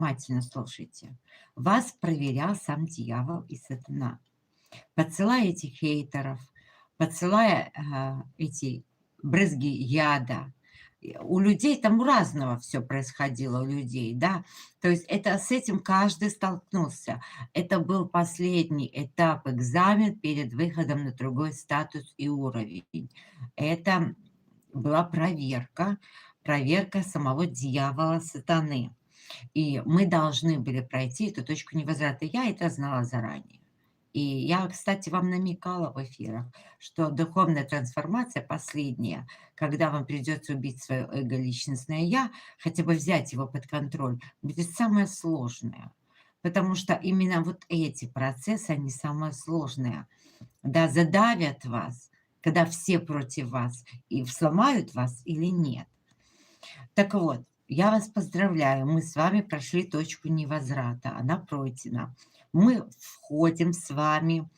внимательно слушайте. Вас проверял сам дьявол и сатана, подсылая этих хейтеров, подсылая эти брызги яда. У людей там у разного все происходило, у людей, да. То есть это с этим каждый столкнулся. Это был последний этап, экзамен перед выходом на другой статус и уровень. Это была проверка, проверка самого дьявола, сатаны. И мы должны были пройти эту точку невозврата. Я это знала заранее. И я, кстати, вам намекала в эфирах, что духовная трансформация последняя, когда вам придется убить свое эго-личностное «я», хотя бы взять его под контроль, будет самое сложное. Потому что именно вот эти процессы, они самые сложные. Да, задавят вас, когда все против вас, и сломают вас или нет. Так вот, я вас поздравляю, мы с вами прошли точку невозврата, она пройдена. Мы входим с вами